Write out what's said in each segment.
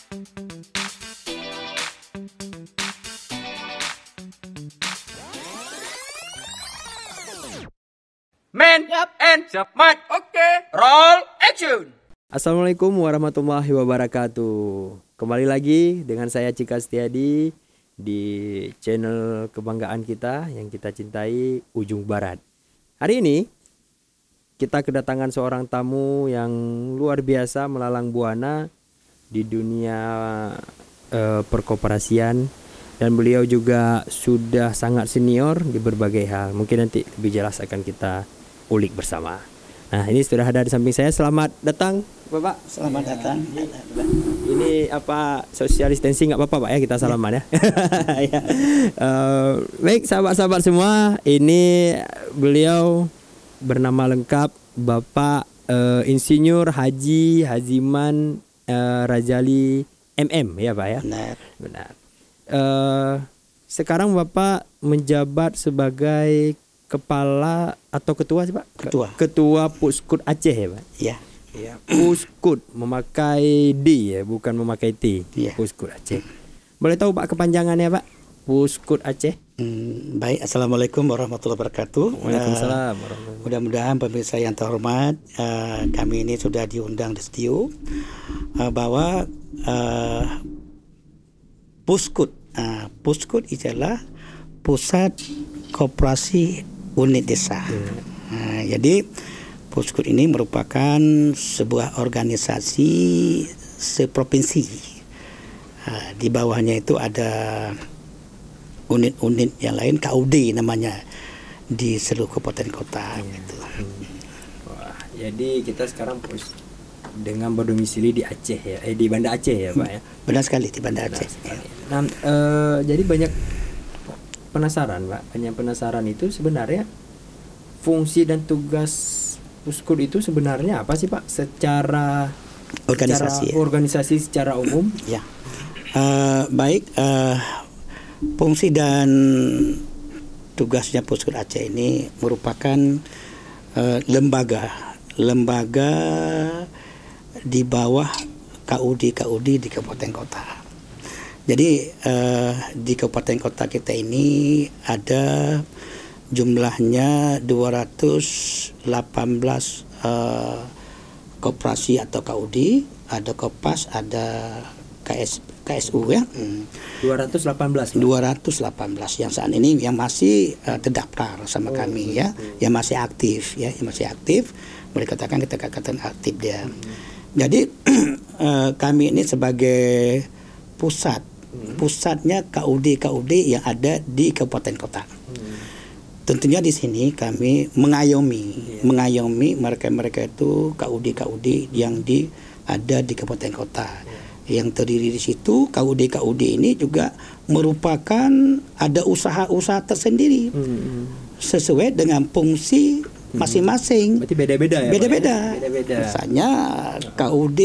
Man, and Mic. Oke. Roll action. Assalamualaikum warahmatullahi wabarakatuh. Kembali lagi dengan saya Cika Setiadi di channel kebanggaan kita yang kita cintai, Ujung Barat. Hari ini kita kedatangan seorang tamu yang luar biasa melalang buana di dunia perkoperasian, dan beliau juga sudah sangat senior di berbagai hal. Mungkin nanti lebih jelas akan kita ulik bersama. Nah, ini sudah ada di samping saya. Selamat datang, Bapak. Selamat datang. Ini apa, social distancing nggak apa-apa Pak ya, kita salaman ya. Ya. Baik sahabat-sahabat semua, ini beliau bernama lengkap Bapak Insinyur Haji Haziman Rajali MM ya Pak ya. Benar. Sekarang Bapak menjabat sebagai kepala atau ketua sih Pak? Ketua Puskut Aceh ya Pak? Iya. Ya, Puskut memakai D ya, bukan memakai T. Ya. Puskut Aceh. Boleh tahu Pak kepanjangannya Pak? Puskut Aceh. Baik, assalamualaikum warahmatullahi wabarakatuh. Waalaikumsalam. Mudah-mudahan pemirsa yang terhormat, kami ini sudah diundang di studio bahwa Puskut. Puskut adalah pusat koperasi unit desa. Jadi Puskut ini merupakan sebuah organisasi seprovinsi. Di bawahnya itu ada unit-unit yang lain, KUD namanya, di seluruh kabupaten kota. Gitu. Wah, jadi kita sekarang dengan berdomisili di Aceh ya, di Banda Aceh ya Pak ya. Benar sekali, di Banda Aceh. Nah, jadi banyak penasaran Pak, itu sebenarnya fungsi dan tugas Puskut itu sebenarnya apa sih Pak? Secara organisasi secara umum? Ya. Baik, fungsi dan tugasnya Puskut Aceh ini merupakan lembaga di bawah KUD di kabupaten kota. Jadi di kabupaten kota kita ini ada jumlahnya 218 koperasi atau KUD, ada Kopas, ada KSU ya. 218 yang saat ini yang masih terdaftar sama kami ya, yang masih aktif ya, boleh katakan kita katakan aktif dia. Jadi kami ini sebagai pusatnya KUD yang ada di kabupaten kota. Tentunya di sini kami mengayomi mereka itu KUD yang ada di kabupaten kota. Yang terdiri di situ KUD ini juga merupakan ada usaha-usaha tersendiri sesuai dengan fungsi masing-masing. Berarti beda-beda ya? Beda-beda. Misalnya KUD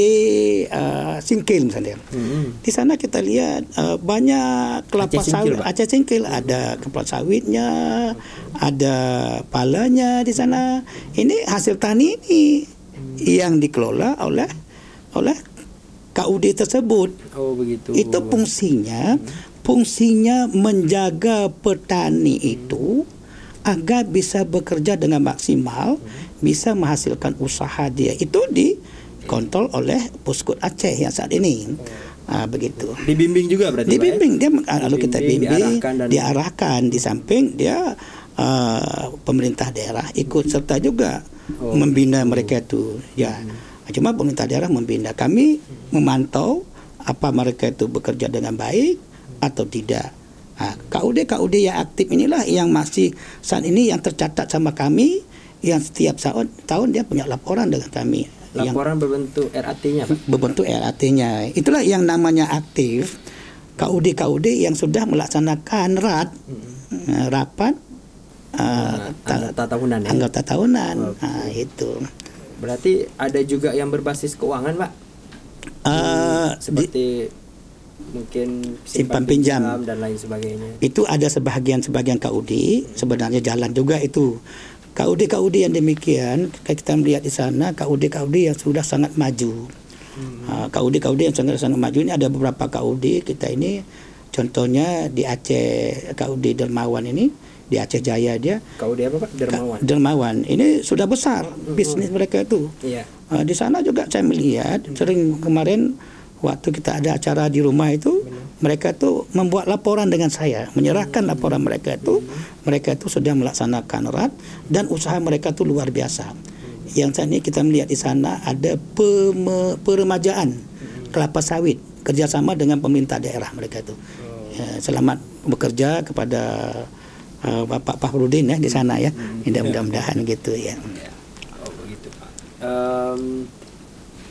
Singkil misalnya. Di sana kita lihat banyak kelapa sawit Aceh Singkil, ada kelapa sawitnya, ada palanya di sana. Ini hasil tani ini yang dikelola oleh KUD tersebut. Oh begitu. Itu fungsinya menjaga petani itu agar bisa bekerja dengan maksimal, bisa menghasilkan usaha dia. Itu dikontrol oleh Puskut Aceh yang saat ini. Begitu. Dibimbing juga berarti? Dibimbing, dia lalu kita bimbing, diarahkan di samping dia pemerintah daerah ikut serta juga membina mereka itu. Ya, cuma pemerintah daerah membina, kami memantau apa mereka itu bekerja dengan baik atau tidak. KUD yang aktif inilah yang masih saat ini yang tercatat sama kami, yang setiap tahun dia punya laporan dengan kami. Laporan berbentuk RAT-nya Pak? Berbentuk RAT-nya. Itulah yang namanya aktif. KUD yang sudah melaksanakan rapat anggota tahunan ya? Anggota tahunan. Okay. Itu. Berarti ada juga yang berbasis keuangan Pak? Seperti mungkin simpan pinjam dan lain sebagainya. Itu ada sebagian KUD, sebenarnya jalan juga itu. KUD yang demikian, kita melihat di sana KUD yang sudah sangat maju. KUD yang sangat maju ini ada beberapa KUD kita ini, contohnya di Aceh KUD Dermawan ini, di Aceh Jaya dia. KUD apa Pak? Dermawan. Dermawan ini sudah besar bisnis mereka itu. Iya. Di sana juga saya melihat sering kemarin waktu kita ada acara di rumah itu, mereka itu membuat laporan dengan saya, menyerahkan laporan mereka itu sudah melaksanakan RAT dan usaha mereka itu luar biasa. Yang saat ini kita melihat di sana ada peremajaan kelapa sawit kerjasama dengan pemerintah daerah mereka itu. Selamat bekerja kepada Bapak Fahrudin ya di sana ya. Mudah-mudahan gitu ya. Oh begitu Pak.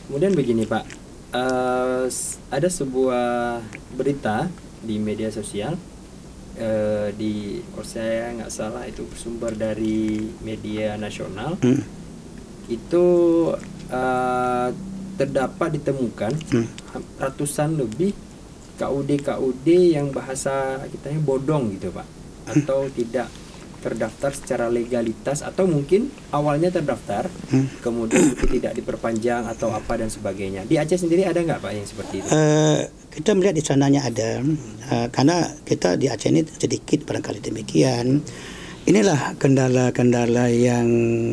Kemudian begini Pak. Ada sebuah berita di media sosial kalau saya nggak salah itu sumber dari media nasional itu terdapat ditemukan ratusan lebih KUD yang bahasa kitanya bodong gitu Pak, atau tidak terdaftar secara legalitas, atau mungkin awalnya terdaftar kemudian tidak diperpanjang atau apa dan sebagainya. Di Aceh sendiri ada nggak Pak yang seperti itu? Kita melihat di sananya ada, karena kita di Aceh ini sedikit barangkali demikian. Inilah kendala-kendala yang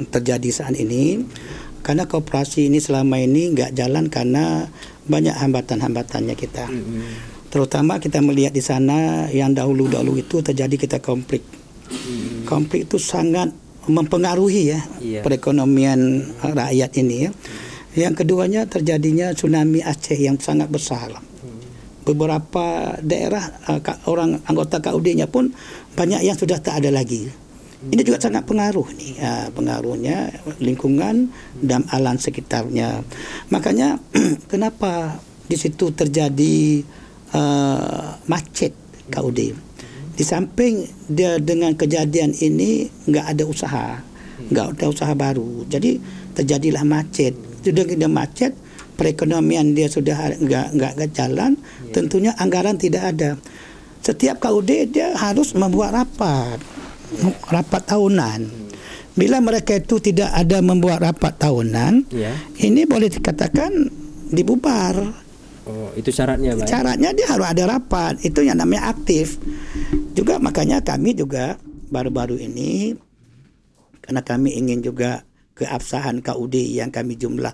terjadi saat ini, karena koperasi ini selama ini nggak jalan karena banyak hambatan-hambatannya kita. Terutama kita melihat di sana yang dahulu itu terjadi kita konflik. Konflik itu sangat mempengaruhi ya perekonomian rakyat ini ya. Yang keduanya terjadinya tsunami Aceh yang sangat besar. Beberapa daerah orang anggota KUD-nya pun banyak yang sudah tak ada lagi. Ini juga sangat pengaruh nih, pengaruhnya lingkungan dan alam sekitarnya. Makanya kenapa di situ terjadi macet KUD. Di samping dia dengan kejadian ini nggak ada usaha baru, jadi terjadilah macet. Sudah dia macet, perekonomian dia sudah nggak jalan, tentunya anggaran tidak ada. Setiap KUD dia harus membuat rapat tahunan. Bila mereka itu tidak ada membuat rapat tahunan, ini boleh dikatakan dibubar. Oh, itu syaratnya, Pak? Syaratnya dia harus ada rapat, itu yang namanya aktif. Juga makanya kami juga baru-baru ini, karena kami ingin juga keabsahan KUD yang kami jumlah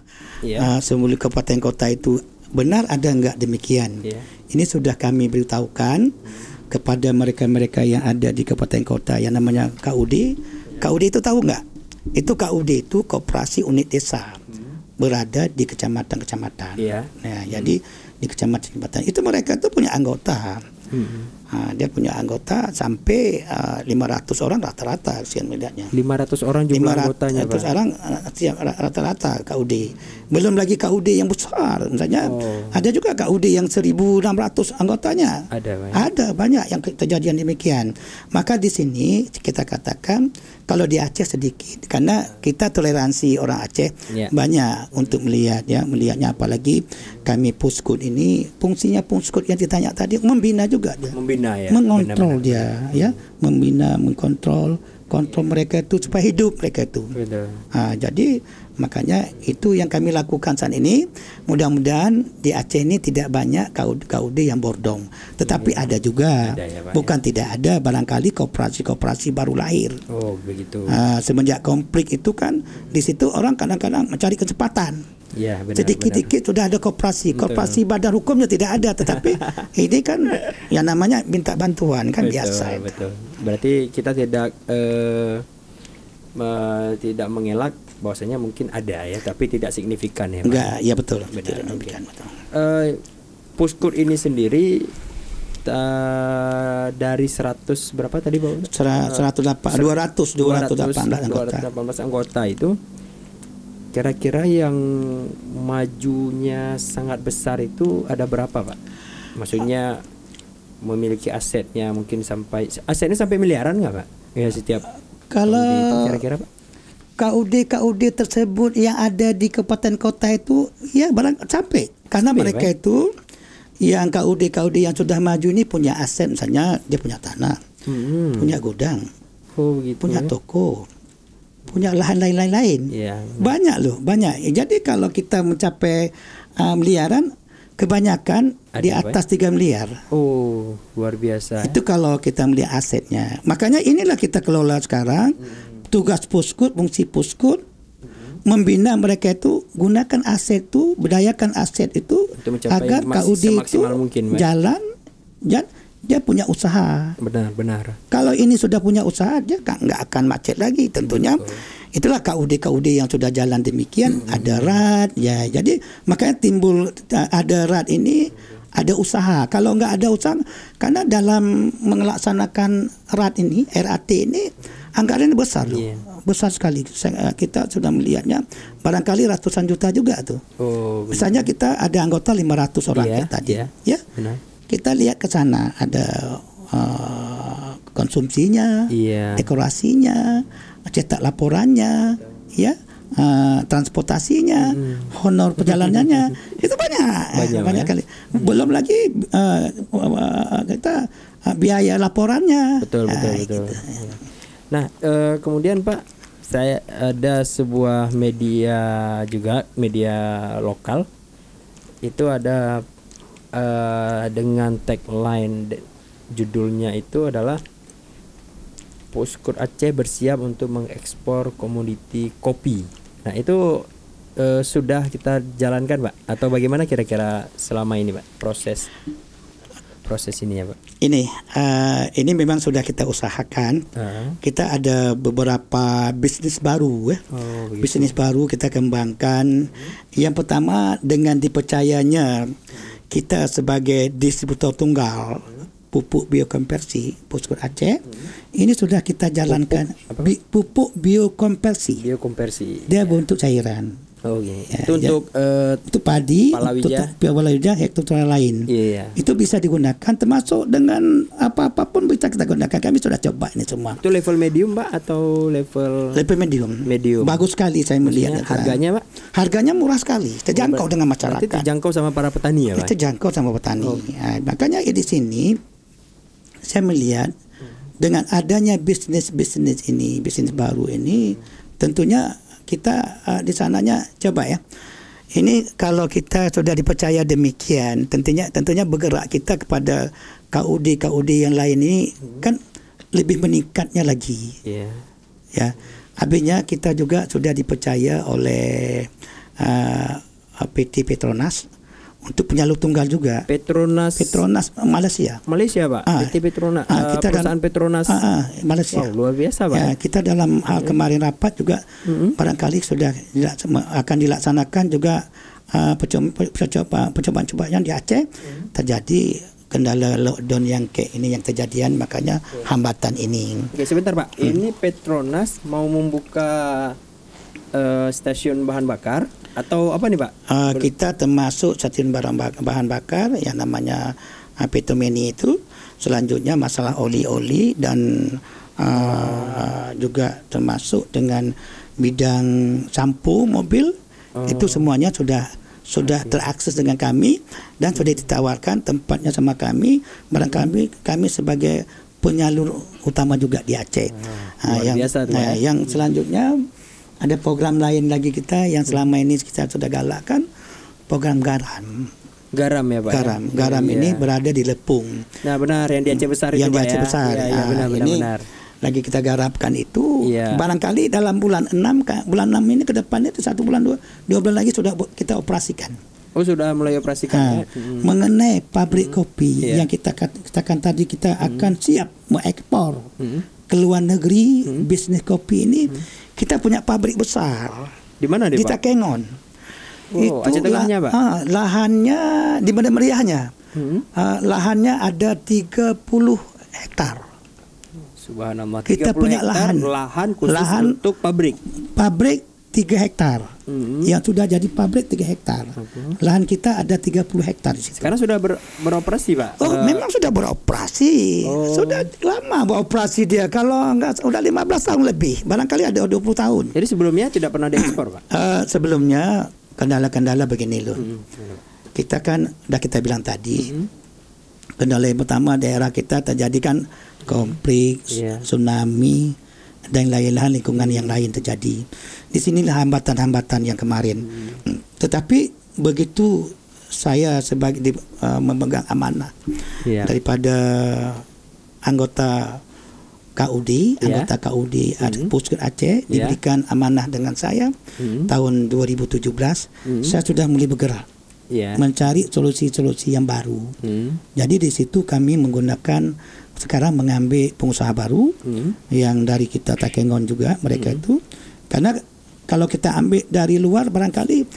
semula kabupaten kota itu benar ada enggak demikian. Ini sudah kami beritahukan kepada mereka-mereka yang ada di kabupaten kota yang namanya KUD. KUD itu tahu enggak? Itu KUD itu koperasi unit desa. Berada di kecamatan-kecamatan. Nah, jadi di kecamatan-kecamatan itu mereka tuh punya anggota. Dia punya anggota sampai 500 orang rata-rata sekian melihatnya. 500 orang jumlah anggotanya, Pak. 500 orang rata-rata KUD. Belum lagi KUD yang besar. Misalnya ada juga KUD yang 1.600 anggotanya. Ada banyak yang kejadian demikian. Maka di sini kita katakan kalau di Aceh sedikit karena kita toleransi orang Aceh banyak untuk melihatnya, apalagi kami Puskut ini fungsinya Puskut yang ditanya tadi membina juga dia. Mengontrol dia membina, mengkontrol mereka itu supaya hidup mereka itu. Jadi makanya itu yang kami lakukan saat ini. Mudah-mudahan di Aceh ini tidak banyak KUD yang bordong, tetapi ada juga. Bukan tidak ada, barangkali koperasi baru lahir. Oh begitu. Semenjak konflik itu kan di situ orang kadang-kadang mencari kecepatan. Sedikit-sedikit sudah ada koperasi badan hukumnya tidak ada, tetapi ini kan yang namanya minta bantuan kan biasa. Betul. Berarti kita tidak mengelak bahwasanya mungkin ada ya, tapi tidak signifikan ya. Enggak, ya betul. Tidak signifikan. Puskut ini sendiri dari 100 berapa tadi Pak? 218 anggota itu. Kira-kira yang majunya sangat besar itu ada berapa, Pak? Maksudnya memiliki asetnya mungkin asetnya sampai miliaran nggak, Pak? Ya setiap kalau kira-kira, Pak? KUD tersebut yang ada di kabupaten kota itu ya barang sampai karena mereka Pak? Itu yang KUD yang sudah maju ini punya aset, misalnya dia punya tanah, punya gudang, punya toko. punya lahan lain-lain. Iya. Banyak loh, banyak. Jadi kalau kita mencapai miliaran, kebanyakan Ada di apa, atas 3 miliar. Oh, luar biasa. Itu kalau kita melihat asetnya. Makanya inilah kita kelola sekarang. Tugas Puskut, fungsi Puskut, membina mereka itu, gunakan aset itu, berdayakan aset itu Untuk mencapai agar KUD itu semaksimal mungkin, Pak. jalan, dia punya usaha. Benar. Kalau ini sudah punya usaha, dia nggak akan macet lagi tentunya. Itulah KUD yang sudah jalan demikian. Ada RAD, ya. Jadi makanya timbul ada RAD ini, ada usaha. Kalau nggak ada usaha, karena dalam melaksanakan RAD ini, RAT ini, anggarannya besar loh. Besar sekali. Kita sudah melihatnya, barangkali ratusan juta juga tuh. Misalnya kita ada anggota 500 orang kayak tadi. Ya. Benar. Kita lihat ke sana, ada konsumsinya, dekorasinya, cetak laporannya, ya, transportasinya, honor perjalanannya, itu banyak kali. Belum lagi kita biaya laporannya. Betul. Gitu. Nah, kemudian Pak, saya ada sebuah media lokal, itu ada dengan tagline judulnya itu adalah Puskut Aceh bersiap untuk mengekspor komoditi kopi. Nah, itu sudah kita jalankan, Pak, atau bagaimana kira-kira selama ini, Pak, proses ini ya, Pak? Ini memang sudah kita usahakan. Kita ada beberapa bisnis baru, ya. Bisnis baru kita kembangkan. Yang pertama, dengan dipercayanya kita sebagai distributor tunggal pupuk biokonversi Puskut Aceh, ini sudah kita jalankan. Pupuk biokonversi. Dia bentuk cairan. Ya, itu untuk padi, palawija, untuk palawija, hektar lain. Itu bisa digunakan, termasuk dengan apapun bisa kita gunakan. Kami sudah coba ini semua. Itu level medium, Pak, atau level medium? Bagus sekali saya melihat. Harganya, Pak? Harganya murah sekali, terjangkau dengan masyarakat. Berarti terjangkau sama para petani ya, Pak? Terjangkau sama petani. Nah, makanya di sini saya melihat dengan adanya bisnis baru ini, tentunya kita di sananya coba ya. Ini kalau kita sudah dipercaya demikian, tentunya bergerak kita kepada KUD yang lain ini kan lebih meningkatnya lagi. Ya, habisnya kita juga sudah dipercaya oleh PT Petronas untuk penyalur tunggal juga. Petronas Malaysia, Pak. PT Petronas. Kita perusahaan Petronas Malaysia. Luar biasa, Pak. Ya, kita dalam hal kemarin rapat juga barangkali sudah akan dilaksanakan juga percobaan-percobaan di Aceh. Terjadi kendala lockdown yang kayak ini yang kejadian, makanya hambatan ini. Oke, sebentar, Pak. Ini Petronas mau membuka stasiun bahan bakar atau apa nih, Pak? Kita termasuk stasiun bahan bakar yang namanya Petromeni itu. Selanjutnya masalah oli dan juga termasuk dengan bidang sampo mobil. Itu semuanya sudah terakses dengan kami dan sudah ditawarkan tempatnya sama kami. Barangkali kami sebagai penyalur utama juga di Aceh. Yang selanjutnya ada program lain lagi kita yang selama ini kita sudah galakkan, program garam. Garam ya, Pak. Garam ini berada di Lepung. Nah, benar, yang di Aceh Besar itu, Pak. Benar. Lagi kita garapkan itu. Barangkali dalam bulan 6 ini ke depannya itu 1 bulan 2 bulan lagi sudah kita operasikan. Sudah mulai operasikan. Mengenai pabrik kopi yang kita katakan tadi, kita akan siap mengekspor ke luar negeri. Bisnis kopi ini kita punya pabrik besar. Di mana, di Takengon. Itu Aceh Tengahnya, Pak. Lahannya di Banda Meriahnya. Lahannya ada 30 hektar. Subhanallah. Kita punya lahan khusus untuk pabrik. Pabrik 3 hektar. Yang sudah jadi pabrik 3 hektar. Lahan kita ada 30 hektar di situ. Sekarang sudah beroperasi, Pak? Memang sudah beroperasi. Sudah lama beroperasi dia. Kalau enggak sudah 15 tahun lebih. Barangkali ada 20 tahun. Jadi sebelumnya tidak pernah diekspor, Pak? Sebelumnya kendala-kendala begini loh. Kita kan udah kita bilang tadi. Kendala yang pertama, daerah kita terjadi kan konflik, tsunami. dan lain-lain lingkungan yang lain terjadi. Di sinilah hambatan-hambatan yang kemarin. Tetapi begitu saya sebagai memegang amanah daripada anggota KUD, anggota KUD Puskut Aceh diberikan amanah dengan saya tahun 2017, saya sudah mulai bergerak mencari solusi-solusi yang baru. Jadi di situ kami menggunakan sekarang mengambil pengusaha baru yang dari kita Takengon juga mereka itu, karena kalau kita ambil dari luar barangkali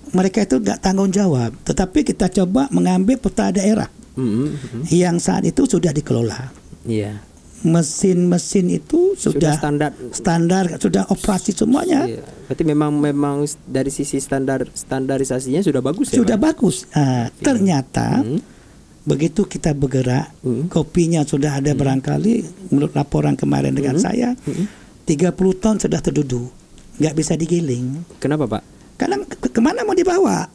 mereka itu tidak tanggung jawab, tetapi kita coba mengambil peta daerah yang saat itu sudah dikelola. Mesin-mesin itu sudah standar sudah operasi semuanya. Berarti memang dari sisi standarisasinya sudah bagus. Sudah bagus. Ternyata begitu kita bergerak, kopinya sudah ada barangkali menurut laporan kemarin dengan saya 30 ton sudah terduduk, nggak bisa digiling. Kenapa Pak? Karena kemana mau dibawa?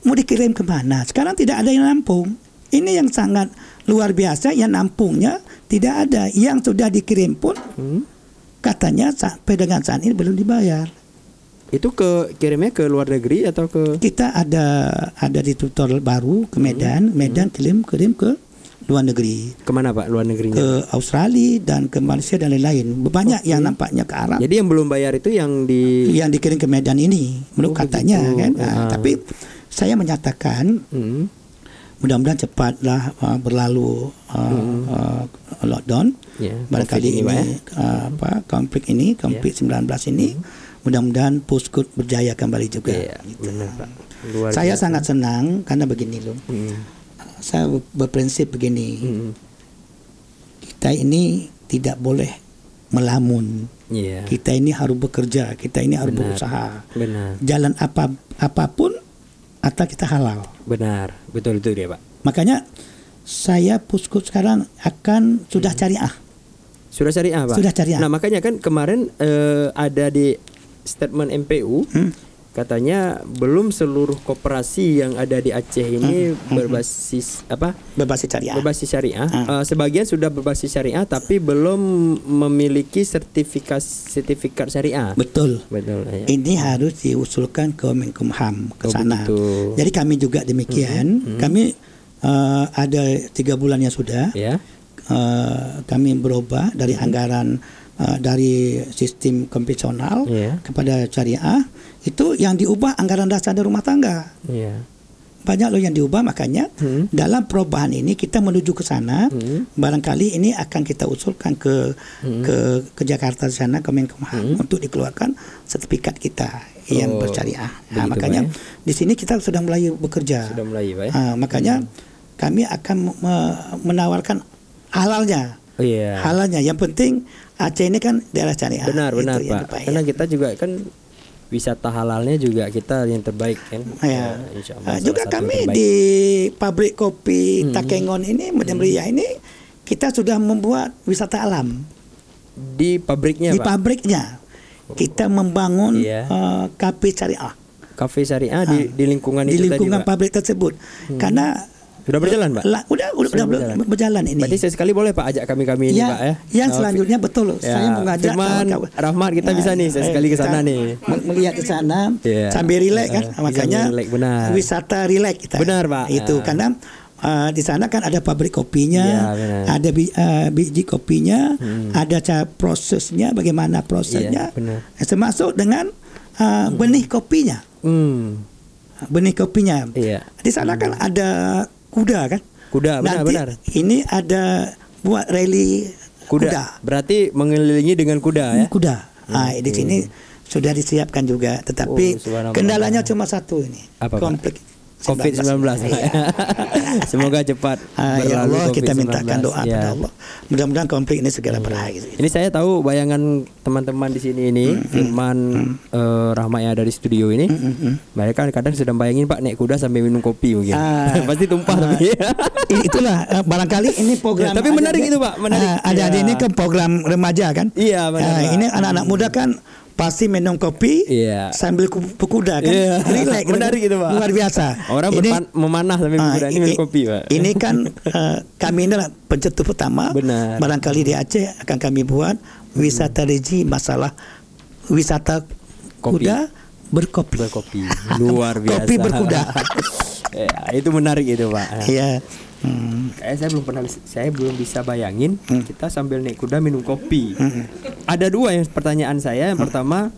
Mau dikirim kemana? Sekarang tidak ada yang nampung. Ini yang sangat luar biasa, yang nampungnya tidak ada. Yang sudah dikirim pun katanya sampai dengan saat ini belum dibayar. Itu kirimnya ke luar negeri atau ke? Kita ada di tutorial baru ke Medan, kirim ke luar negeri. Kemana Pak luar negerinya? Ke Australia dan ke Malaysia dan lain-lain. Banyak yang nampaknya ke Arab. Jadi yang belum bayar itu yang dikirim ke Medan ini, menurut katanya kan. Tapi saya menyatakan mudah-mudahan cepatlah berlalu lockdown. Barangkali ini konflik 19 ini mudah-mudahan Puskut berjaya kembali juga. Benar, Pak. Saya sangat senang karena begini loh. Saya berprinsip begini. Kita ini tidak boleh melamun. Kita ini harus bekerja, kita ini harus berusaha. Jalan apapun atau kita halal. Benar, betul itu dia Pak. Makanya saya Puskut sekarang akan sudah syariah. Sudah syariah Pak? Sudah syariah. Nah makanya kan kemarin ada di statement MPU katanya belum seluruh koperasi yang ada di Aceh ini berbasis Berbasis syariah. Sebagian sudah berbasis syariah tapi belum memiliki sertifikat syariah. Betul. Ini harus diusulkan ke Menkumham ke sana. Jadi kami juga demikian. Kami ada 3 bulan yang sudah. Kami berubah dari anggaran dari sistem konvensional kepada syariah. Itu yang diubah anggaran dasar dan rumah tangga. Banyak loh yang diubah, makanya dalam perubahan ini kita menuju ke sana. Barangkali ini akan kita usulkan ke Jakarta sana ke Menkumham untuk dikeluarkan sertifikat kita yang bersyariah. Makanya di sini kita sudah mulai bekerja. Makanya kami akan menawarkan halalnya. Halalnya. Yang penting Aceh ini kan daerah syariah. Benar Pak. Karena kita juga kan wisata halalnya juga kita yang terbaik kan. Insyaallah. Juga kami di pabrik kopi Takengon ini, Medan Meriah ini kita sudah membuat wisata alam. Di pabriknya Di pabriknya. Kita membangun kafe syariah. Kafe syariah di lingkungan itu tadi. Di lingkungan pabrik tersebut. Karena sudah berjalan Pak? Udah berjalan ini. Berarti sekali boleh Pak ajak kami ini Pak ya? Yang selanjutnya betul. Saya mengajak kawan-kawan Rahmat kita bisa nih sekali ke sana nih. Melihat ke sana sambil rileks kan. Makanya wisata rileks kita. Benar Pak. Itu karena di sana kan ada pabrik kopinya, ada biji kopinya, ada cara prosesnya, bagaimana prosesnya, termasuk dengan benih kopinya. Benih kopinya. Di sana kan ada kuda kan? Kuda, benar. Ini ada buat rally kuda. Berarti mengelilingi dengan kuda ya? Kuda. Di sini sudah disiapkan juga, tetapi kendalanya cuma satu ini. Konflik COVID-19. Semoga cepat berlalu. Ya Allah, kita mintakan doa pada Allah. Mudah-mudahan konflik ini segera berakhir. Ini saya tahu bayangan teman-teman di sini ini, Firman, Rahmat yang ada di studio ini. Mereka kadang sedang bayangin Pak naik kuda sambil minum kopi mungkin. Pasti tumpah tapi. Itulah barangkali ini program. Tapi menarik itu Pak, menarik. Ada ini kan program remaja kan? Iya benar. Ini anak-anak muda kan pasti minum kopi sambil berkuda kan, relax. Menarik itu Pak. Luar biasa. Orang memanah sambil berkuda ini minum kopi Pak. Ini kan kami ini pencetus pertama. Benar. Barangkali di Aceh akan kami buat wisata religi masalah wisata Kopi. kuda berkopi. Luar biasa. Kopi berkuda. Ya, itu menarik itu, Pak. Iya. Saya belum bisa bayangin kita sambil naik kuda minum kopi. Ada dua yang pertanyaan saya. Yang pertama,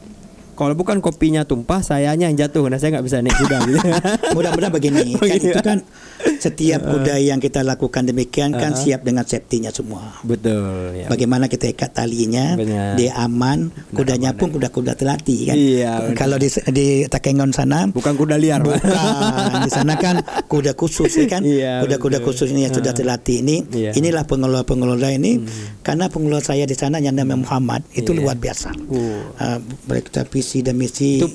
kalau bukan kopinya tumpah, sayanya yang jatuh. Nah, saya nggak bisa naik kuda gitu. Mudah-mudahan begini. Kan itu kan setiap kuda yang kita lakukan demikian kan siap dengan safety-nya semua. Betul. Ya. Bagaimana kita ikat talinya, Benar. dia aman, kudanya pun kuda-kuda terlatih kan. Iya, benar. Kalau di Takengon sana Bukan kuda liar, Pak. bukan, di sana kan kuda khusus ya kan. Iya, Kuda-kuda betul. khusus ini yang sudah terlatih ini. Iya. Inilah pengelola ini karena pengelola saya di sana yang namanya Muhammad itu Iya. luar biasa. Mereka visi dan misi. Itu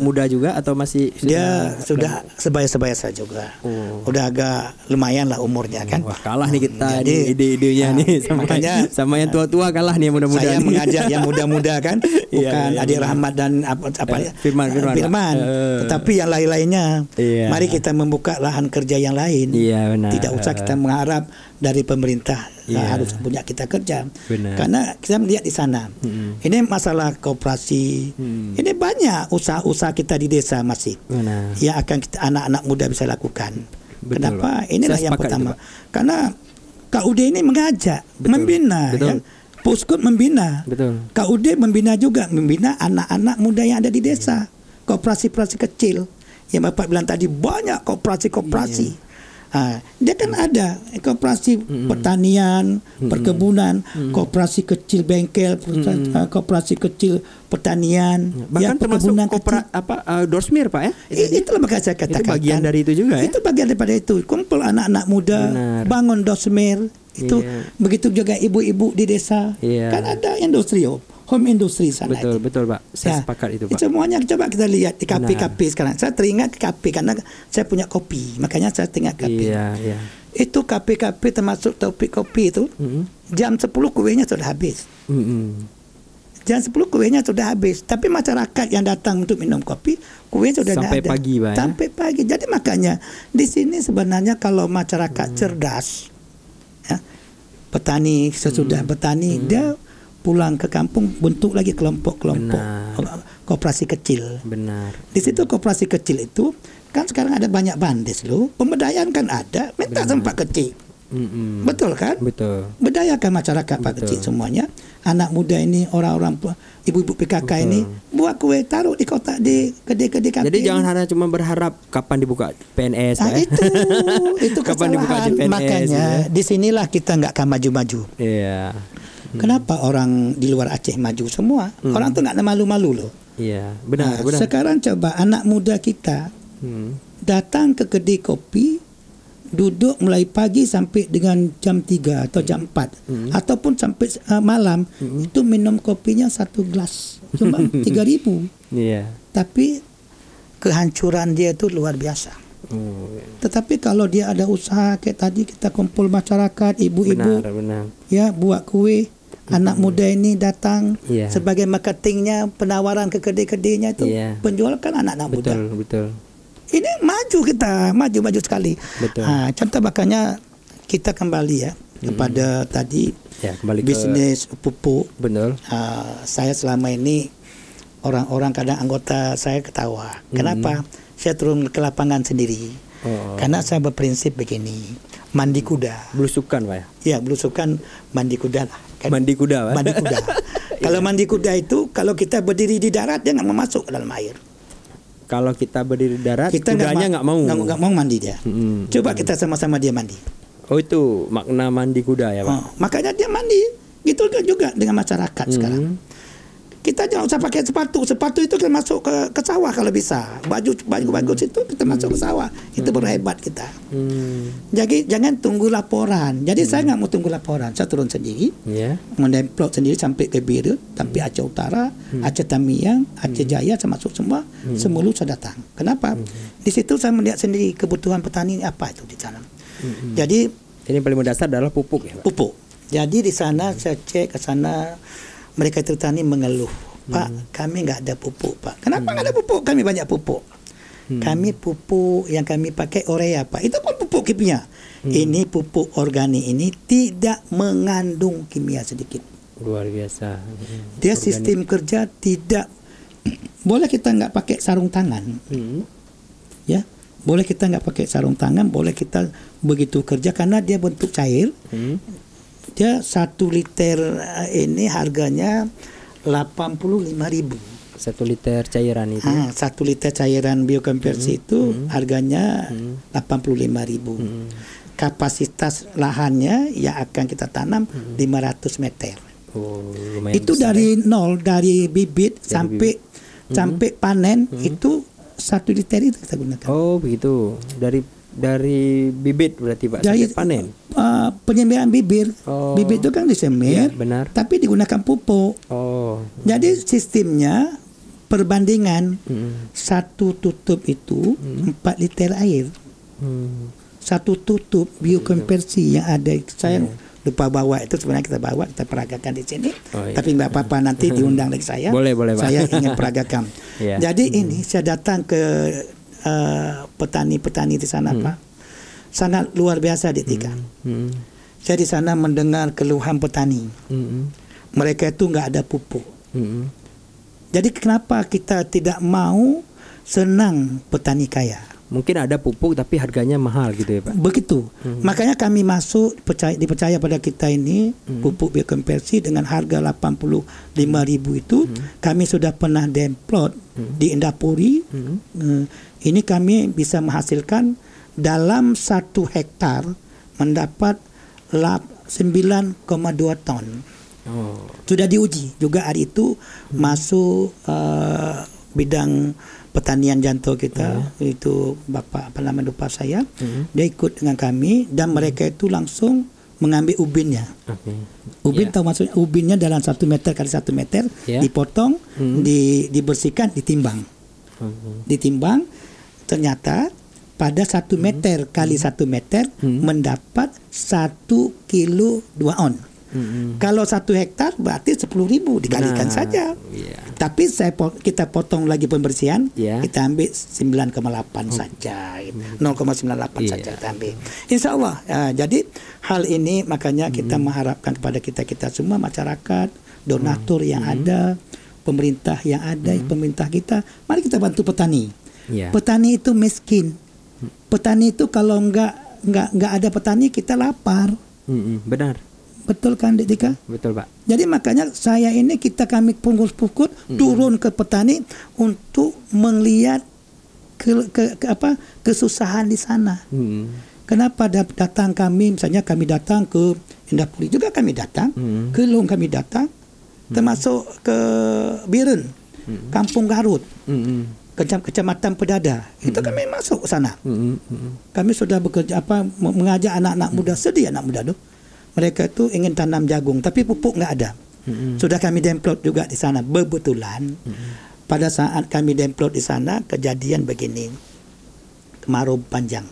muda juga atau masih Dia sudah sebaya-sebaya saya juga. Udah agak lumayan lah umurnya kan. Wah, kalah nih kita Jadi, nih ide-idenya nih makanya sama yang tua-tua kalah nih yang muda-muda. saya nih. mengajak yang muda-muda kan, bukan Iya, Adik benar. Rahmat dan apa Firman. tetapi yang lain-lainnya. Iya. Mari kita membuka lahan kerja yang lain. Iya, benar. Tidak usah kita mengharap dari pemerintah Iya. harus punya kita kerja. Benar. Karena kita melihat di sana. Ini masalah koperasi. Ini banyak usaha-usaha kita di desa masih. Benar. Yang akan kita anak-anak muda bisa lakukan. Betul, Kenapa? Pak. Inilah Saya yang sepakat pertama. itu, Pak. Karena KUD ini mengajak, Betul. membina, Betul. ya. Puskut membina. Betul. KUD membina juga, membina anak-anak muda yang ada di desa. Koperasi-koperasi kecil. Yang Bapak bilang tadi banyak koperasi-koperasi. Dia kan ada koperasi pertanian, perkebunan, koperasi kecil bengkel, koperasi kecil pertanian, Bahkan termasuk perkebunan Dorsmir, Pak ya? Itulah makanya saya katakan. Itu bagian dari itu juga ya? Itu bagian daripada itu. Kumpul anak-anak muda, Benar. bangun dosmir. Itu Iya. begitu juga ibu-ibu di desa. Iya. Kan ada industri, home industri sana. Betul, itu. betul, Pak. Saya Ya, sepakat itu, Pak. Semuanya coba kita lihat di Benar. kafe sekarang. Saya teringat kafe karena saya punya kopi. Makanya saya teringat kafe. Iya, iya. Itu kafe-kafe termasuk Topik Kopi itu. Jam 10 kuenya sudah habis. Jam 10 kuenya sudah habis. Tapi masyarakat yang datang untuk minum kopi, kuenya sudah Sampai ada. pagi, Pak, ya? Sampai pagi. Jadi makanya di sini sebenarnya kalau masyarakat cerdas, ya, petani sesudah petani dia pulang ke kampung bentuk lagi kelompok-kelompok koperasi kecil. Benar. Di situ koperasi kecil itu kan sekarang ada banyak bandes loh. Pemberdayaan kan ada, minta tempat kecil. Betul kan? Betul. Berdayakan masyarakat Pak Betul. kecil semuanya. Anak muda ini, orang-orang ibu-ibu PKK ini buat kue taruh di kotak di kedai-kedai kafe. Jadi jangan hanya cuma berharap kapan dibuka PNS, Pak. Ya? itu Kapan dibuka kesalahan. PNS, Makanya ya? disinilah kita nggak akan maju-maju. Iya. Kenapa orang di luar Aceh maju semua? Orang tuh nggak malu-malu loh. Iya, benar, Nah, benar. sekarang coba anak muda kita datang ke kedai kopi, duduk mulai pagi sampai dengan jam 3 atau jam 4 ataupun sampai malam itu minum kopinya 1 gelas cuma 3.000. Iya. Tapi kehancuran dia itu luar biasa. Tetapi kalau dia ada usaha kayak tadi kita kumpul masyarakat, ibu-ibu Benar. ya buat kue, anak muda ini datang Iya. sebagai marketingnya, penawaran ke kedai-kedainya itu Iya. penjual kan anak-anak muda. Betul. Ini maju kita, maju sekali. Betul. Contoh makanya kita kembali ya kepada tadi Ya, kembali ke bisnis pupuk. betul. Saya selama ini orang-orang kadang anggota saya ketawa. Kenapa? Saya turun ke lapangan sendiri. Karena saya berprinsip begini, mandi kuda. Belusukan, Pak ya? Ya, belusukan mandi kuda lah. Kan? Mandi kuda, Pak. Mandi kuda. Kalau mandi kuda itu, kalau kita berdiri di darat dia nggak mau masuk ke dalam air. Kalau kita berdiri di darat, Kita kudanya nggak mau. nggak mau mandi dia. Coba kita sama-sama dia mandi. Oh, itu makna mandi kuda ya, Pak? Makanya dia mandi. Gitu juga dengan masyarakat sekarang. Kita jangan usah pakai sepatu. Sepatu itu kita masuk ke sawah kalau bisa. Baju bagus itu kita masuk ke sawah. Itu baru hebat kita. Jadi jangan tunggu laporan. Jadi saya nggak mau tunggu laporan. Saya turun sendiri. Iya. Mendemplot sendiri sampai ke Biru, sampai Aceh Utara, Aceh Tamiang, Aceh Jaya, saya masuk semua. Semulu saya datang. Kenapa? Di situ saya melihat sendiri kebutuhan petani apa itu di sana. Jadi Ini paling mendasar adalah pupuk ya, Pak? pupuk. Jadi di sana saya cek ke sana, mereka itu petani mengeluh, Pak, kami nggak ada pupuk, Pak. Kenapa nggak ada pupuk? Kami banyak pupuk. Kami pupuk yang kami pakai urea, Pak. Itu pun pupuk kimia. Ini pupuk organik ini tidak mengandung kimia sedikit. Luar biasa. Dia sistem kerja tidak boleh kita nggak pakai sarung tangan, ya. Boleh kita nggak pakai sarung tangan, boleh kita begitu kerja karena dia bentuk cair. Dia 1 liter ini harganya 85.000. 1 liter cairan itu. 1 liter cairan biokonversi itu harganya 85.000. Kapasitas lahannya yang akan kita tanam 500 meter. Itu besar, dari nol, dari bibit sampai panen itu 1 liter itu kita gunakan. Oh begitu, dari bibit berarti Pak Dari sampai panen. Penyemaian bibir, bibit itu kan disemir, benar. tapi digunakan pupuk. Jadi sistemnya perbandingan 1 tutup itu 4 liter air. 1 tutup biokonversi yang ada, saya lupa bawa itu, sebenarnya kita peragakan di sini. Tapi nggak apa-apa, nanti diundang lagi saya. Boleh Pak. Saya ingin peragakan. Jadi ini saya datang ke petani-petani di sana Pak, sangat luar biasa Tika. Saya di sana mendengar keluhan petani. Mereka itu nggak ada pupuk. Jadi kenapa kita tidak mau senang petani kaya? Mungkin ada pupuk tapi harganya mahal gitu ya Pak. Begitu. Makanya kami masuk dipercaya pada kita ini pupuk biokonversi dengan harga 85.000 itu. Kami sudah pernah demplot di Indapuri. Ini kami bisa menghasilkan dalam 1 hektar mendapat 9,2 ton. Sudah diuji juga hari itu masuk bidang pertanian jantung kita, itu Bapak lupa saya, dia ikut dengan kami dan mereka itu langsung mengambil ubinnya. Ubin tahu maksudnya, ubinnya dalam 1 meter kali 1 meter dipotong, dibersihkan, ditimbang. Ditimbang, ternyata pada 1 meter kali 1 meter mendapat 1 kilo 2 on. Kalau 1 hektar berarti 10.000 dikalikan saja. Tapi kita potong lagi pembersihan, kita ambil 9,8 saja, 0,98 saja kita ambil. Insya Allah. Jadi hal ini makanya kita mengharapkan kepada kita semua, masyarakat, donatur yang ada, pemerintah yang ada, pemerintah kita, mari kita bantu petani. Petani itu miskin. Petani itu kalau nggak ada petani kita lapar. Benar. Betul kan Tika? Betul Pak. Jadi makanya kami pungkus-pungkus turun ke petani untuk melihat kesusahan di sana. Kenapa datang kami, misalnya kami datang ke Indapuri juga, kami datang ke Long, kami datang termasuk ke Biren, Kampung Garut, Kecamatan Pedada, itu kami masuk ke sana. Kami sudah bekerja mengajak anak-anak muda, sedih anak muda tu. Mereka itu ingin tanam jagung tapi pupuk nggak ada. Sudah kami demplot juga di sana. Kebetulan pada saat kami demplot di sana kejadian begini, kemarau panjang.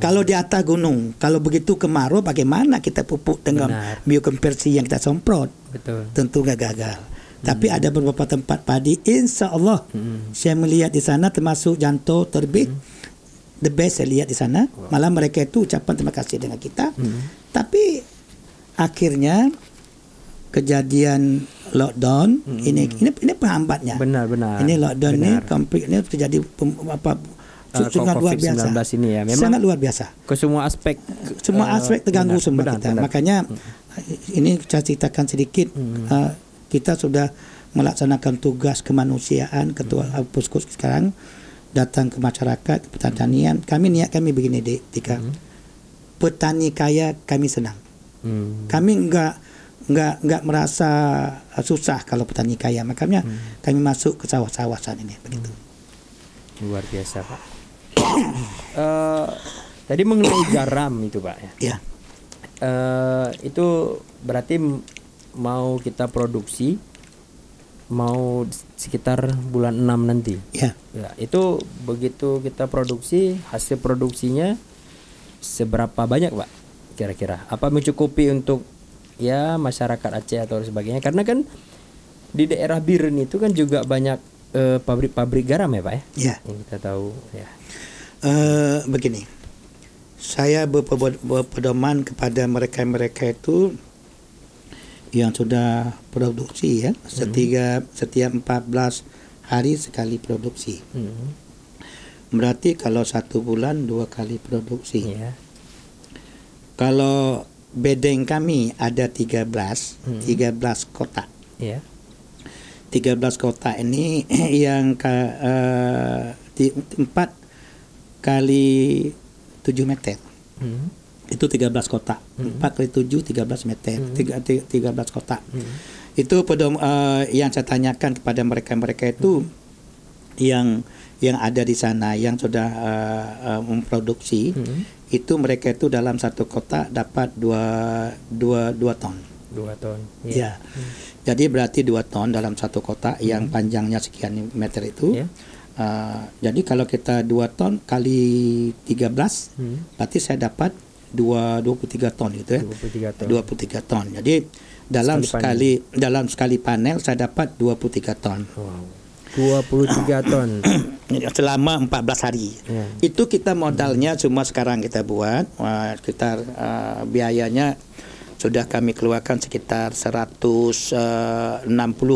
Kalau di atas gunung, kalau begitu kemarau, bagaimana kita pupuk dengan biokonversi yang kita semprot? Tentu nggak gagal. Tapi ada beberapa tempat padi, insya Allah saya melihat di sana, termasuk Janto terbit. The best saya lihat di sana. Malah mereka itu ucapan terima kasih dengan kita. Tapi akhirnya kejadian lockdown ini penghambatnya. Benar. Ini lockdown ini konflik ini terjadi sangat luar biasa. Ini ya, memang sangat luar biasa. Ke semua aspek terganggu semua kita. Makanya ini saya ceritakan sedikit. Kita sudah melaksanakan tugas kemanusiaan, ketua Puskes sekarang datang ke masyarakat, ke pertanian. Kami begini Tika. Petani kaya kami senang. Kami enggak merasa susah kalau petani kaya. Makanya kami masuk ke sawah-sawah saat ini begitu. Luar biasa Pak. Tadi mengenai garam itu Pak ya. Itu berarti mau kita produksi mau sekitar bulan 6 nanti. Ya, itu begitu kita produksi, hasil produksinya seberapa banyak Pak kira-kira? Apa mencukupi untuk ya masyarakat Aceh atau sebagainya? Karena kan di daerah Biren itu kan juga banyak pabrik-pabrik garam ya Pak ya? Ya. Yang kita tahu ya. Begini, saya berpedoman kepada mereka itu yang sudah produksi ya, setiap 14 hari sekali produksi. Berarti kalau 1 bulan 2 kali produksi. Kalau bedeng kami ada 13 kotak. 13 kotak ini yang 4 kali 7 meter. Itu 13 kotak. 4 kali 7 13 meter. 13 kotak. Itu yang saya tanyakan kepada mereka itu yang ada di sana yang sudah memproduksi, itu mereka itu dalam 1 kotak dapat 2 ton. 2 ton. Ya. Jadi berarti 2 ton dalam 1 kotak yang panjangnya sekian meter itu. Jadi kalau kita 2 ton kali 13, berarti saya dapat 23 ton gitu ya. 23 ton. Jadi dalam sekali panel saya dapat 23 ton. 23 ton selama 14 hari. Itu kita modalnya cuma sekarang kita buat sekitar biayanya sudah kami keluarkan sekitar 160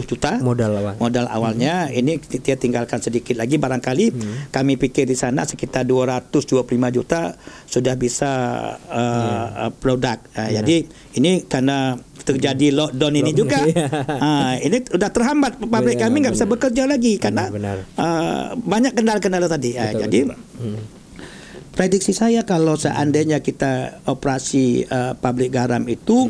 juta modal awalnya. Ini kita tinggalkan sedikit lagi, barangkali kami pikir di sana sekitar 225 juta sudah bisa produk. Jadi ini karena terjadi lockdown ini juga, ini sudah terhambat pabrik kami nggak bisa bekerja lagi karena banyak kendala-kendala tadi. Jadi prediksi saya kalau seandainya kita operasi pabrik garam itu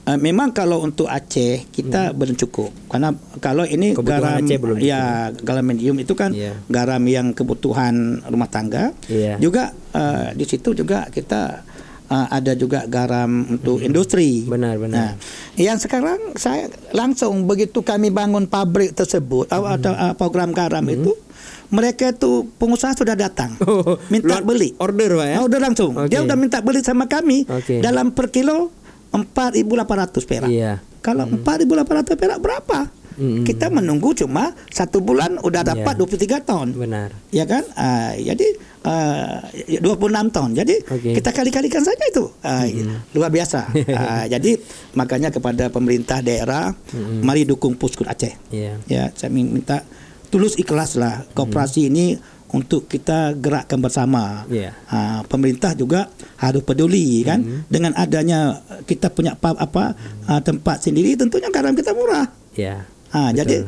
memang kalau untuk Aceh kita belum cukup, karena kalau ini kebutuhan garam garam medium itu kan garam yang kebutuhan rumah tangga, juga di situ juga kita ada juga garam untuk industri. Benar. Nah, yang sekarang saya langsung begitu kami bangun pabrik tersebut atau program garam itu, mereka itu pengusaha sudah datang minta beli. Order Pak ya? Order langsung. Dia udah minta beli sama kami dalam per kilo 4.800 perak. Kalau 4.800 perak berapa? Kita menunggu cuma 1 bulan udah dapat 23 ton. Benar. Ya kan? Jadi 26 ton. Jadi kita kali-kalikan saja itu. Luar biasa. Jadi makanya kepada pemerintah daerah, mari dukung Puskut Aceh. Ya, saya minta tulus ikhlas lah koperasi ini untuk kita gerakkan bersama. Pemerintah juga harus peduli kan, dengan adanya kita punya tempat sendiri, tentunya garam kita murah. Jadi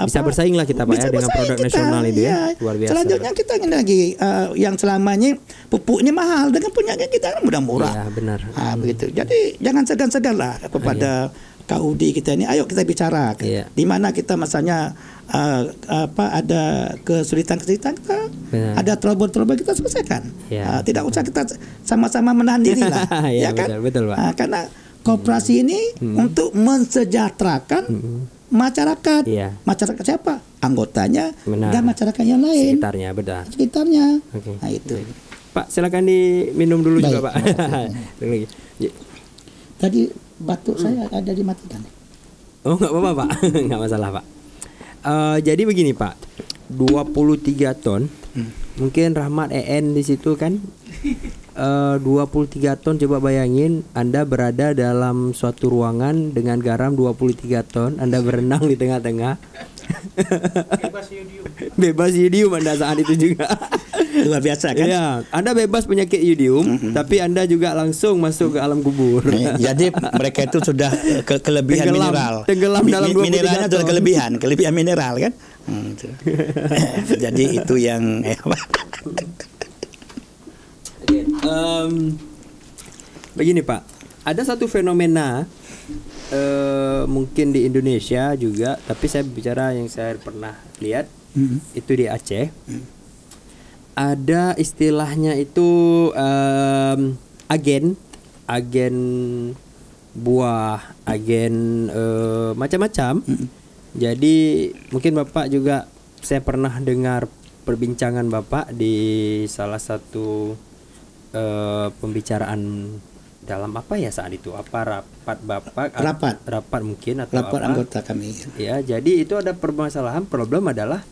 bisa bersaing lah kita Pak ya dengan produk nasional itu ya. Luar biasa. Selanjutnya kita ingin lagi yang selamanya pupuknya mahal, dengan punya kita mudah murah. Benar. Begitu. Jadi jangan segan-segan lah kepada KUD kita ini, ayo kita bicara di mana kita masanya ada kesulitan-kesulitan kita, ada trouble-trouble kita selesaikan. Tidak usah kita sama-sama menahan diri lah. Ya kan? Betul Pak. Karena koperasi ini untuk mensejahterakan masyarakat. Masyarakat siapa? Anggotanya dan masyarakat yang lain. Sekitarnya. Nah itu. Pak, silakan diminum dulu. Baik, juga Pak. Tadi batuk saya ada dimatikan. Oh, enggak apa-apa Pak. Enggak masalah Pak. Jadi begini Pak, 23 ton. Mungkin Rahmat EN di situ kan 23 ton, coba bayangin Anda berada dalam suatu ruangan dengan garam 23 ton, Anda berenang di tengah-tengah. Bebas yodium Anda saat itu juga. Luar biasa kan? Ya, Anda bebas penyakit yodium, tapi Anda juga langsung masuk ke alam kubur. Jadi mereka itu sudah kelebihan mineral. Tenggelam dalam 23 mineralnya sudah kelebihan mineral kan? Jadi itu yang begini Pak, ada satu fenomena mungkin di Indonesia juga, tapi saya bicara yang saya pernah lihat itu di Aceh. Ada istilahnya itu agen buah, agen macam-macam. Jadi mungkin Bapak juga, saya pernah dengar perbincangan Bapak di salah satu pembicaraan dalam apa ya saat itu, apa rapat Bapak, rapat mungkin atau rapat anggota kami. Ya, jadi itu ada permasalahan, problem adalah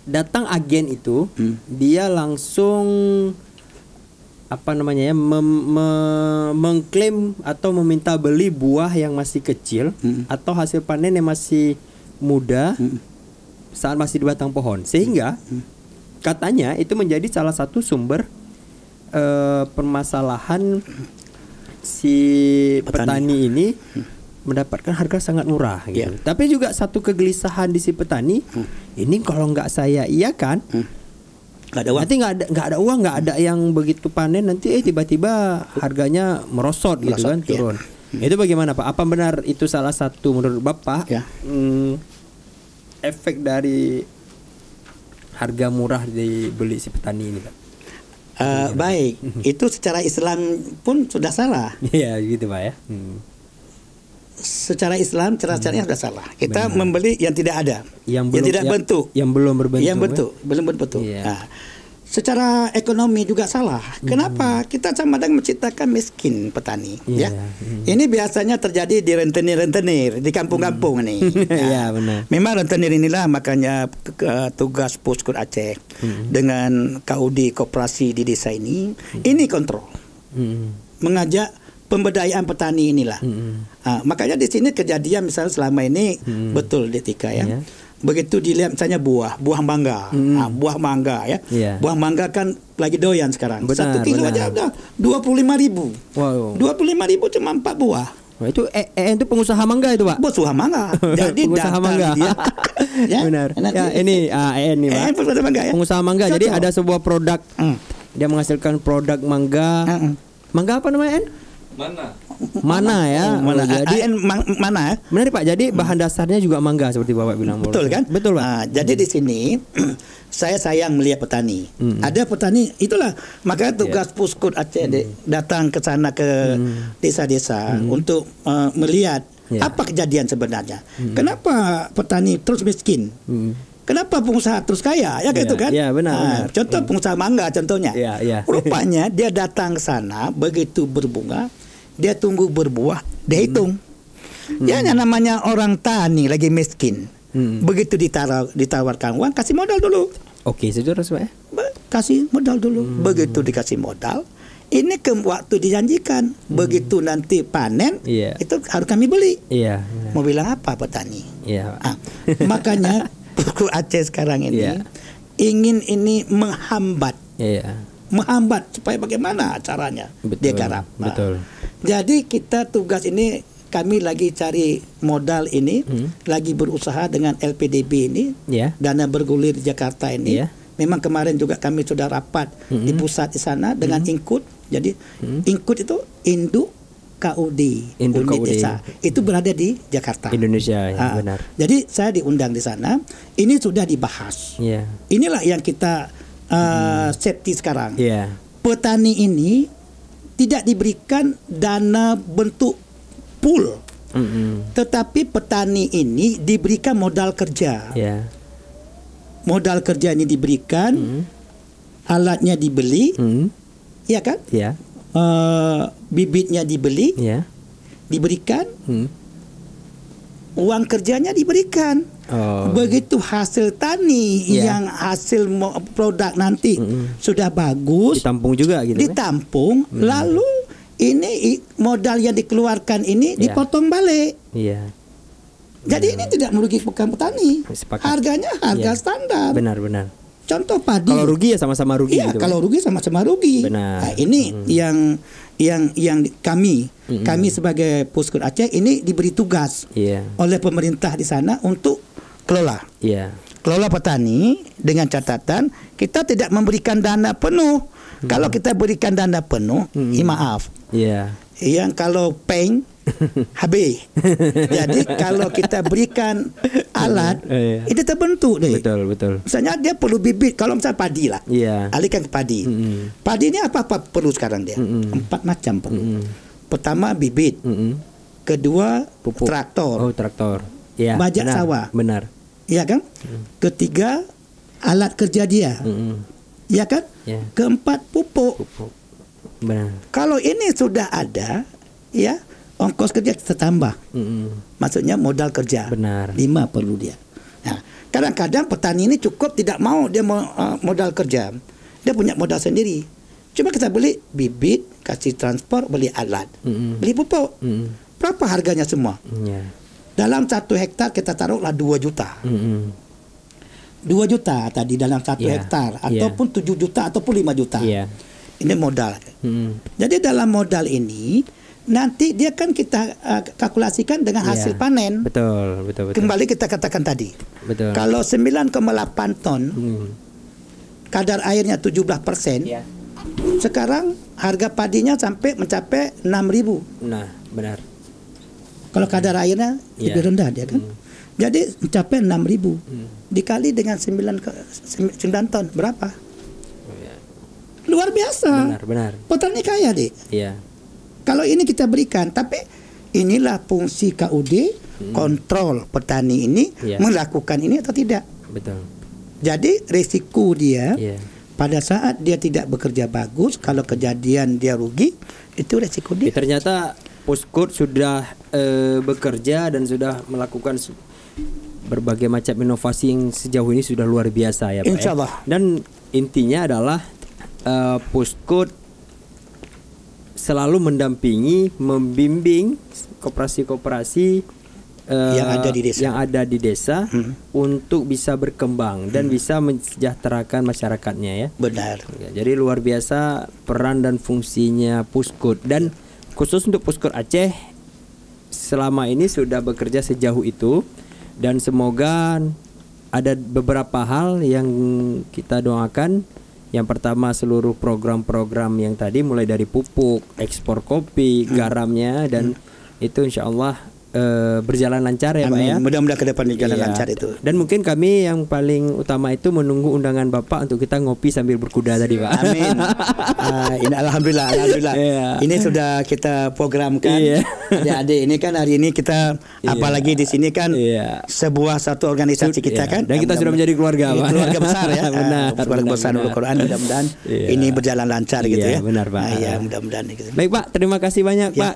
datang agen itu, dia langsung mengklaim atau meminta beli buah yang masih kecil atau hasil panen yang masih muda saat masih di batang pohon, sehingga katanya itu menjadi salah satu sumber permasalahan si petani ini mendapatkan harga sangat murah gitu. Tapi juga satu kegelisahan di si petani, ini kalau nggak saya iakan, nanti nggak ada uang, nggak ada yang begitu panen, nanti tiba-tiba harganya merosot gitu kan, turun. Itu bagaimana Pak? Apa benar itu salah satu menurut Bapak efek dari harga murah dibeli si petani ini Pak? Baik, itu secara Islam pun sudah salah. Iya gitu Pak ya. Secara Islam, secara syariah sudah salah. Kita membeli yang tidak ada, yang tidak bentuk, yang belum berbentuk, belum berbentuk. Nah, secara ekonomi juga salah. Kenapa? Kita sama dengan menciptakan miskin petani. Ini biasanya terjadi di rentenir di kampung-kampung nih. Benar. Memang rentenir inilah makanya tugas Puskut Aceh dengan KUD koperasi di desa ini kontrol, mengajak pemberdayaan petani inilah. Makanya di sini kejadian misalnya selama ini betul Detika ya. Begitu dilihat misalnya buah mangga, buah mangga ya. Buah mangga kan lagi doyan sekarang. Satu kilo aja udah 25.000. Wow. 25.000 cuma 4 buah. Wah, itu itu pengusaha mangga itu Pak. Pengusaha mangga. Jadi pengusaha mangga. Ya, benar. Ya, ini Pak. Pengusaha mangga. Jadi ada sebuah produk. Dia menghasilkan produk mangga. Mangga apa namanya? Mana ya? Jadi mana? Benar Pak. Jadi bahan dasarnya juga mangga seperti Bapak bilang. Betul kan? Betul Pak. Jadi di sini saya sayang melihat petani. Ada petani, itulah makanya tugas Puskut Aceh datang ke sana ke desa-desa untuk melihat apa kejadian sebenarnya. Kenapa petani terus miskin? Kenapa pengusaha terus kaya? Ya gitu kan? Ya, benar. Contoh pengusaha mangga contohnya. Rupanya dia datang ke sana begitu berbunga, dia tunggu berbuah, dia hitung. Ya namanya orang tani lagi miskin. Begitu ditawarkan uang, kasih modal dulu. Oke, sudah Pak. Kasih modal dulu. Begitu dikasih modal, ini waktu dijanjikan. Begitu nanti panen, itu harus kami beli. Mau bilang apa petani? Makanya Puskut Aceh sekarang ini ingin ini menghambat. Menghambat supaya bagaimana caranya dia garap. Betul. Jadi kita tugas ini, kami lagi cari modal ini, lagi berusaha dengan LPDB ini, dana bergulir di Jakarta ini. Memang kemarin juga kami sudah rapat di pusat di sana dengan Ingkut. Jadi Ingkut itu Induk KUD, unit desa. Itu berada di Jakarta, Indonesia. Benar. Jadi saya diundang di sana. Ini sudah dibahas. Inilah yang kita safety sekarang. Petani ini tidak diberikan dana bentuk pool, tetapi petani ini diberikan modal kerja. Modal kerja ini diberikan, alatnya dibeli, ya kan? Bibitnya dibeli, diberikan, uang kerjanya diberikan. Begitu hasil tani yang hasil produk nanti sudah bagus, ditampung juga gitu. Ditampung, lalu ini modal yang dikeluarkan ini dipotong balik. Jadi ini tidak merugikan petani. Harganya harga standar. Benar. Contoh padi. Kalau rugi ya sama-sama rugi. Iya, gitu, kalau rugi sama-sama rugi. Benar. Nah, ini yang kami sebagai Puskut Aceh ini diberi tugas oleh pemerintah di sana untuk kelola. Kelola petani dengan catatan kita tidak memberikan dana penuh. Kalau kita berikan dana penuh, maaf. Yang kalau peng habis. Jadi kalau kita berikan alat, itu terbentuk deh. Betul. Misalnya dia perlu bibit. Kalau misalnya padi lah, alihkan ke padi. Padi ini apa perlu sekarang dia? 4 macam perlu. Pertama bibit, kedua pupuk. Traktor. Bajak sawah. Benar. Iya kan? Ketiga alat kerja dia. Iya kan? Keempat pupuk. Benar. Kalau ini sudah ada, ongkos kerja kita tambah. Maksudnya modal kerja. Benar. 5 perlu dia. Nah, kadang-kadang petani ini cukup tidak mau dia modal kerja. Dia punya modal sendiri. Cuma kita beli bibit, kasih transport, beli alat, beli pupuk. Berapa harganya semua? Dalam 1 hektar kita taruhlah 2 juta. 2 juta tadi dalam 1 hektar, ataupun 7 juta ataupun 5 juta. Ini modal. Jadi dalam modal ini nanti dia kan kita kalkulasikan dengan hasil panen. Betul. Kembali kita katakan tadi. Betul. Kalau 9,8 ton, kadar airnya 17%. Sekarang harga padinya sampai mencapai 6.000. Nah, benar. Kalau kadar airnya lebih rendah dia kan. Jadi mencapai 6.000. Dikali dengan 9 ton berapa? Luar biasa. Benar. Petani kaya, Dik. Iya. Kalau ini kita berikan, tapi inilah fungsi KUD, kontrol petani ini melakukan ini atau tidak. Betul. Jadi risiko dia pada saat dia tidak bekerja bagus, kalau kejadian dia rugi, itu risiko dia. Ternyata Puskut sudah bekerja dan sudah melakukan berbagai macam inovasi yang sejauh ini sudah luar biasa ya Pak. Insya Allah. Dan intinya adalah Puskut selalu mendampingi, membimbing koperasi-koperasi yang ada di desa untuk bisa berkembang dan bisa mensejahterakan masyarakatnya ya. Benar. Jadi luar biasa peran dan fungsinya Puskut, dan khusus untuk Puskut Aceh selama ini sudah bekerja sejauh itu, dan semoga ada beberapa hal yang kita doakan. Yang pertama, seluruh program-program yang tadi mulai dari pupuk, ekspor kopi, garamnya, dan itu insya Allah berjalan lancar ya Pak ya. Mudah-mudahan ke depan berjalan lancar itu. Dan mungkin kami yang paling utama itu menunggu undangan Bapak untuk kita ngopi sambil berkuda tadi Pak. Amin. Ini alhamdulillah. Ini sudah kita programkan. Adik-adik ini kan hari ini kita apalagi di sini kan sebuah satu organisasi kita kan. Dan kita sudah menjadi keluarga Pak. Keluarga besar ya. Benar. Keluarga besar Al-Quran, mudah-mudahan ini berjalan lancar gitu ya. Benar Pak. Mudah-mudahan gitu. Baik Pak, terima kasih banyak Pak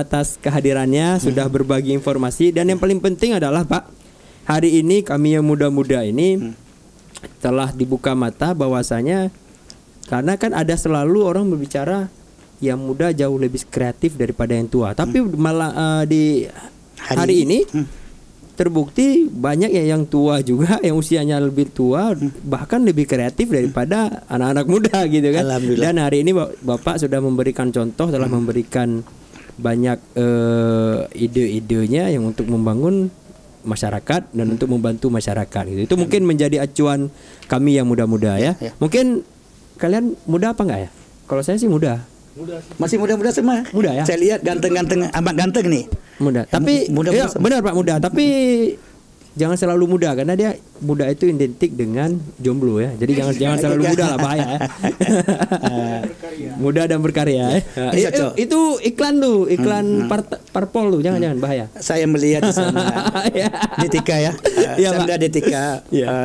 atas kehadirannya, sudah berbagi informasi, dan yang paling penting adalah Pak, hari ini kami yang muda-muda ini telah dibuka mata bahwasanya, karena kan ada selalu orang berbicara yang muda jauh lebih kreatif daripada yang tua, tapi malah di hari ini terbukti banyak yang tua juga, yang usianya lebih tua bahkan lebih kreatif daripada anak-anak muda gitu kan. Dan hari ini Bapak sudah memberikan contoh, telah memberikan banyak ide-idenya yang untuk membangun masyarakat dan untuk membantu masyarakat gitu. Itu mungkin menjadi acuan kami yang muda-muda ya. Mungkin kalian muda apa enggak ya? Kalau saya sih muda. Masih muda-muda semua. Muda ya. Saya lihat ganteng-ganteng, amat ganteng nih. Muda. Tapi muda benar Pak, muda. Tapi jangan selalu muda, karena dia muda itu identik dengan jomblo ya. Jadi jangan selalu muda lah, bahaya ya. Muda dan berkarya. Itu iklan tuh, iklan parpol tuh, jangan bahaya. Saya melihat di sana di Tika ya. Saya melihat di Tika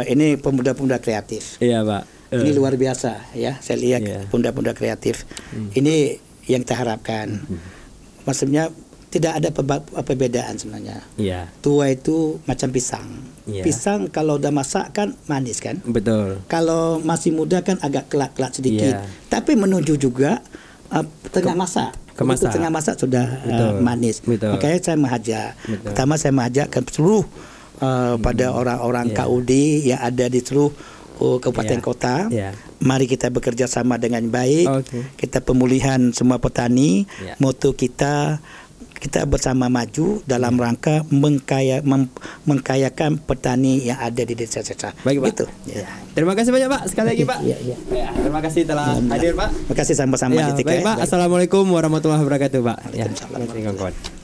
ini pemuda-pemuda kreatif. Iya Pak. Ini luar biasa ya. Saya lihat pemuda-pemuda kreatif. Ini yang kita harapkan. Maksudnya tidak ada perbedaan sebenarnya. Tua itu macam pisang. Pisang kalau udah masak kan manis kan. Betul. Kalau masih muda kan agak kelak-kelak sedikit. Tapi menuju juga tengah masak. Tengah masak sudah manis. Makanya saya mengajak. Pertama saya mengajak ke seluruh pada orang-orang KUD yang ada di seluruh kabupaten kota. Mari kita bekerja sama dengan baik. Kita pemulihan semua petani. Moto kita bersama maju dalam rangka mengkayakan petani yang ada di desa-desa. Baik Pak. Gitu. Terima kasih banyak Pak, sekali lagi Pak. Terima kasih telah hadir Pak. Terima kasih sama-sama. Baik Pak. Assalamualaikum warahmatullahi wabarakatuh Pak. Waalaikumsalam.